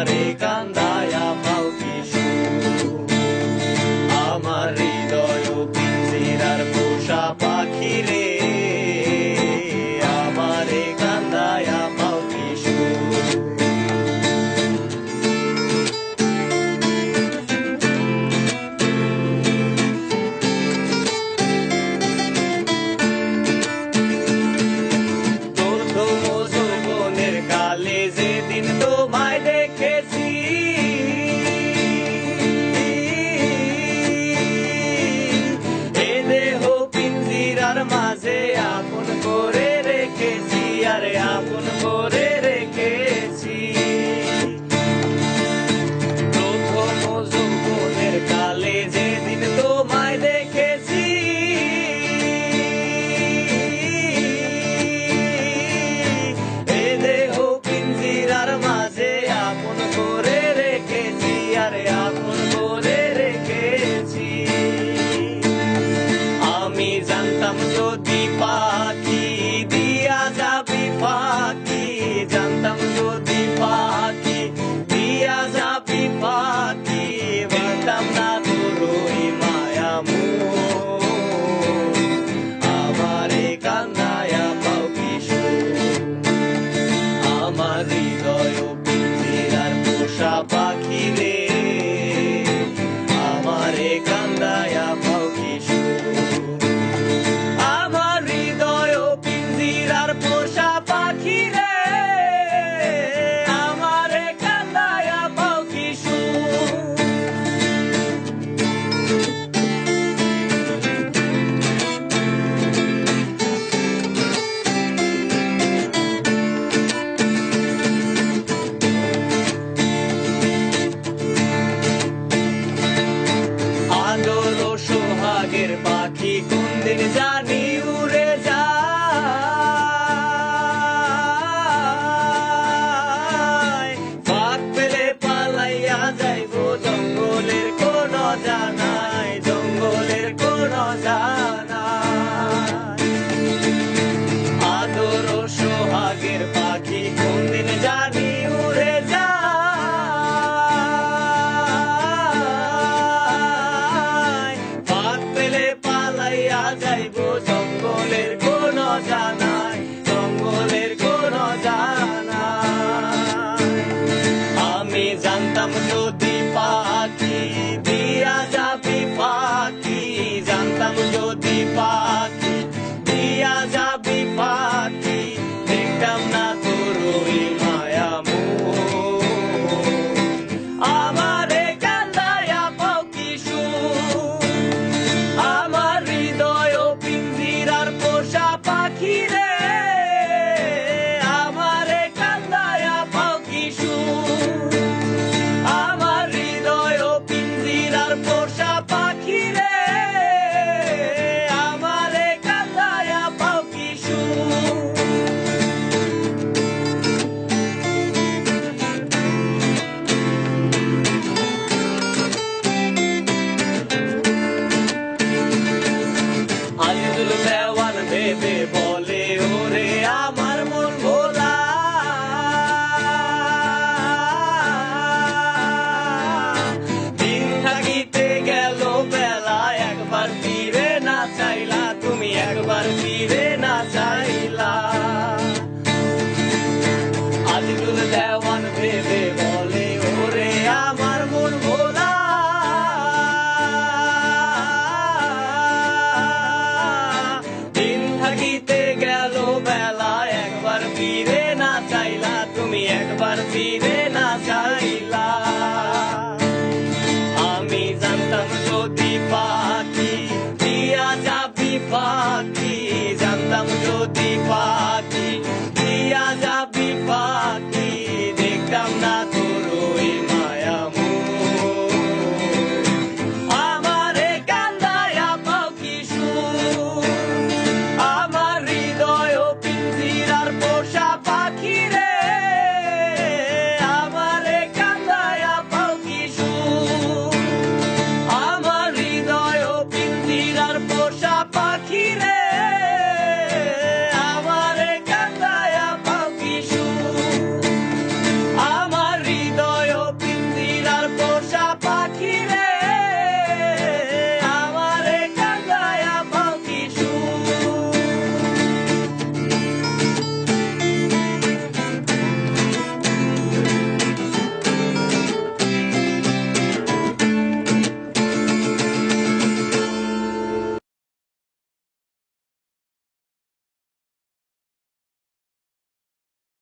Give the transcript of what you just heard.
আমারে কান্দায়া পাও কি সুখ। আমার হৃদয় পিঞ্জিরার পোষা পাখি রে, আমারে কান্দায়া পাও কি সুখ। যেদিন তোমায় দেখেছি এ দেহ পিঞ্জিরার মাঝে আপন করে রেখেছি, আরে আপন করে রেখেছি। প্রথম যৌবনের কালে যেদিন তোমায় দেখেছি মাঝে আপন করে রেখেছি, আরে আপন করে রেখেছি। আমি জানতাম যদি পাখি দিয়া যাবি ফাঁকি, জানতাম যদি পাখি দিয়া যাবি ফাঁকি, বাঁধতাম না তোর ওই মায়া মোহ। আমারে কান্দায়া পাও কি সুখ। আমার হৃদয় পিঞ্জিরার পোষা পাখি রে, আমারে কান্দায়া পাও কি সুখ। আমার হৃদয় পিঞ্জিরার পোষা পাখি রে, আমারে কান্দায়া পাও কি সুখ। সোহাগের পাখি কোনদিন জানি উড়ে যায়, ফাঁক পেলে পালাইয়া যাইব জঙ্গলের কোন জানাই, জঙ্গলের কোন জানাই। আদর সোহাগের পাখি কোনদিন জানি উড়ে যায়, যাইব জঙ্গলের কোন জানাই, জঙ্গলের কোন জানাই। আমি জানতাম যদি পাখি দিয়া যাবি ফাঁকি, জানতাম যদি পাখি দিয়া যাবি ফাঁকি, দেখতাম না তোর ওই মায়া মোহ। আমারে কান্দায়া পাও কি সুখ। আমার হৃদয় পিঞ্জিরার পোষা পাখি রে, আমারে কান্দায়া পাও কি সুখ। আমার হৃদয় পিঞ্জিরার পোষা পাখি রে, আমারে কান্দায়া পাও কি সুখ। আজিজুল দেওয়ান ভেবে বলে ওরে আমার মন ভোলা, দিন থাকিতে গেল বেলা, একবার ফিরে না চাইলা তুমি, একবার ফিরে না চাইলা। আজিজুল দেওয়ান ভেবে বলে ওরে আমার মন ভোলা, থাকিতে গেল বেলা, একবার ফিরে না চাইলা তুমি, একবার ফিরে না চাইলা।